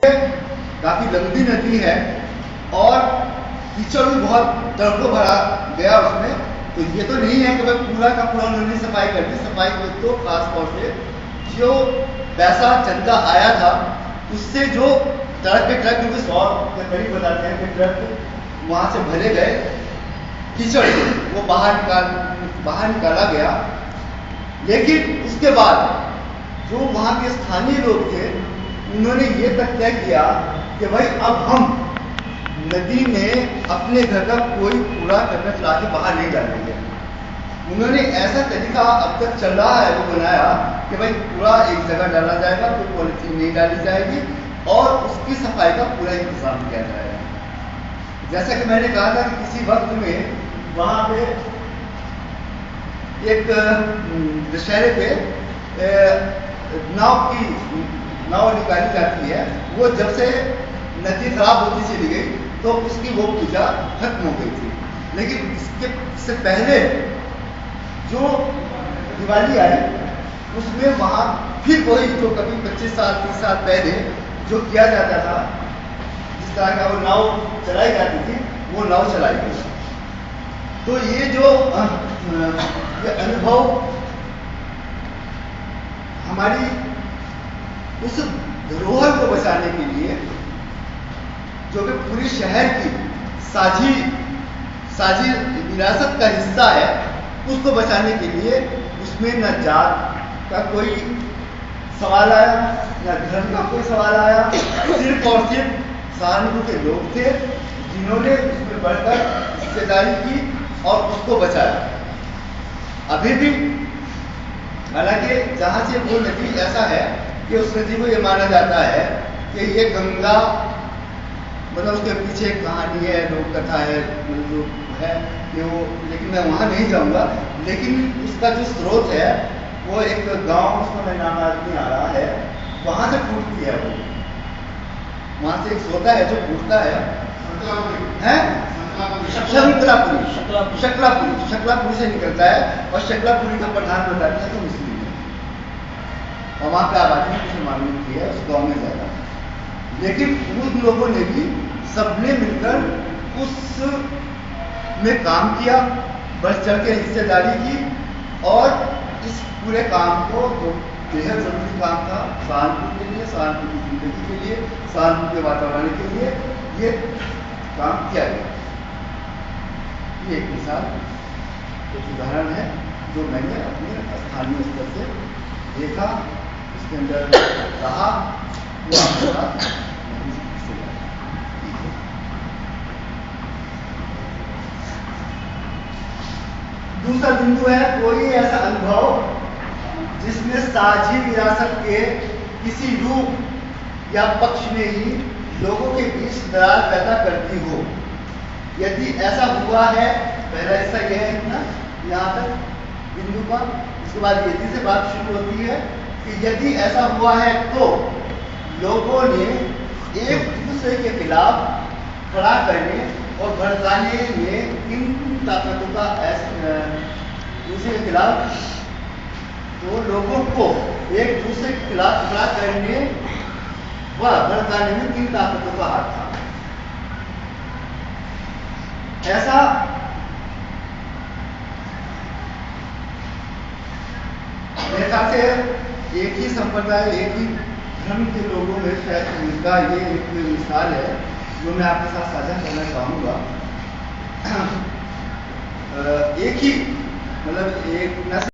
काफी लंबी नदी है और कीचड़ भी बहुत तड़को भरा गया उसमें। तो ये तो नहीं है कि भाई पूरा का पूरा उन्होंने सफाई कर दी। सफाई को तो खास तौर से जो पैसा चंदा आया था उससे जो ट्रक के ट्रक, क्योंकि 100 के करीब बताते हैं कि ट्रक वहां से भरे गए कीचड़ वो बाहर निकाला गया। लेकिन उसके बाद जो वहां के स्थानीय लोग थे उन्होंने ये तक तय किया कि भाई अब हम नदी में अपने घर का कोई कूड़ा करकट ला के बाहर नहीं डालेंगे। उन्होंने ऐसा तरीका अब तक चल रहा है वो बनाया कि भाई कूड़ा एक जगह डाला जाएगा, कोई पॉलिथीन नहीं डाली जाएगी और उसकी सफाई का पूरा इंतजाम किया जाएगा। जैसा कि मैंने कहा था कि किसी वक्त में वहां पे एक दशहरे पे नाव निकाली जाती है। वो जब से नदी खराब होती चली गई तो उसकी वो पूजा खत्म हो गई थी। लेकिन इससे पहले जो दिवाली आई उसमें वहां फिर वही जो कभी 25 साल 30 साल पहले जो किया जाता था, जिस तरह का वो नाव चलाई जाती थी, वो नाव चलाई गई। तो ये जो ये अनुभव हमारी उस धरोहर को बचाने के लिए, जो कि पूरी शहर की साझी विरासत का हिस्सा है, उसको बचाने के लिए उसमें न जात का कोई सवाल आया, न धर्म का कोई सवाल आया। सिर्फ और सिर्फ सहारनपुर के लोग थे जिन्होंने उसमें बढ़कर हिस्सेदारी की और उसको बचाया। अभी भी हालांकि जहां से वो नदी ऐसा है कि उस नदी को ये माना जाता है कि ये गंगा, मतलब उसके पीछे एक कहानी है, लोक कथा है, मतलब है कि वो, लेकिन मैं वहां नहीं जाऊंगा। लेकिन उसका जो स्रोत है वो एक गांव, उसका मैं नाम याद नहीं आ रहा है, वहां से फूटती है। वो वहां से एक सोता है जो फूटता है शकलापुरी से निकलता है और शकलापुरी का प्रधान बताता है तो मुस्लिम है और वहां पे आबादी मुसलमानों की है, उस गांव में ज्यादा। लेकिन उन लोगों ने भी सबने मिलकर उस में काम किया, बढ़ चढ़ के हिस्सेदारी की और इस पूरे काम को, जो बेहद जरूरी काम था सहारनपुर के लिए, सहारनपुर की जिंदगी के लिए, सहारनपुर के वातावरण के लिए, ये काम किया गया। ये एक मिसाल, एक उदाहरण है जो मैंने अपने स्थानीय स्तर से देखा, उसके अंदर रहा, वो आपके साथ दूसरा बिंदु है कोई ऐसा अनुभव जिसमें साझी विरासत के किसी रूप या पक्ष में ही लोगों के बीच दरार पैदा करती हो। यदि ऐसा हुआ है, पहला हिस्सा यह है इतना यहाँ तक बिंदु पर, उसके बाद यदि से बात शुरू होती है कि यदि ऐसा हुआ है तो लोगों ने एक दूसरे के खिलाफ खड़ा करने और भड़काने में किन ताकतों का दूसरे के खिलाफ, तो लोगों को एक दूसरे के खिलाफ खड़ा करने व भड़काने में किन ताकतों का हाथ था। ऐसा मेरे ख्याल से एक ही संप्रदाय, एक ही धर्म के लोगों में शायद इनका ये एक मिसाल है जो मैं आपके साथ साझा करना चाहूंगा। एक ही, मतलब एक न